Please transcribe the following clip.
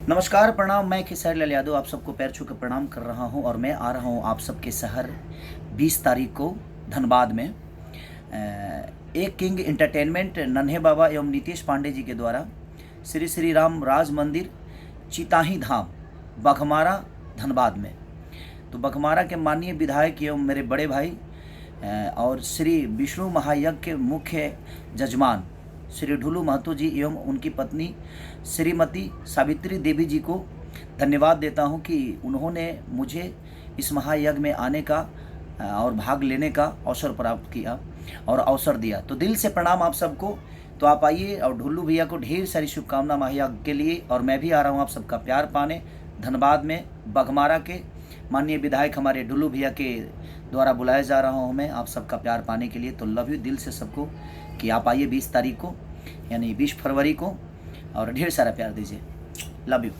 नमस्कार, प्रणाम। मैं खेसारी लाल यादव आप सबको पैर छू के प्रणाम कर रहा हूं और मैं आ रहा हूं आप सबके शहर 20 तारीख को धनबाद में एक किंग एंटरटेनमेंट नन्हे बाबा एवं नीतीश पांडे जी के द्वारा श्री श्री राम राज मंदिर चिताही धाम बघमारा धनबाद में। तो बघमारा के माननीय विधायक एवं मेरे बड़े भाई और श्री विष्णु महायज्ञ के मुख्य जजमान श्री ढुलू महतो जी एवं उनकी पत्नी श्रीमती सावित्री देवी जी को धन्यवाद देता हूं कि उन्होंने मुझे इस महायज्ञ में आने का और भाग लेने का अवसर प्राप्त किया और अवसर दिया। तो दिल से प्रणाम आप सबको। तो आप आइए और ढुल्लू भैया को ढेर सारी शुभकामना महायज्ञ के लिए। और मैं भी आ रहा हूं आप सबका प्यार पाने धनबाद में बघमारा के माननीय विधायक हमारे ढुल्लू भैया के द्वारा बुलाया जा रहा हूं मैं आप सबका प्यार पाने के लिए। तो लव यू दिल से सबको कि आप आइए 20 तारीख को यानी 20 फरवरी को और ढेर सारा प्यार दीजिए। Love you.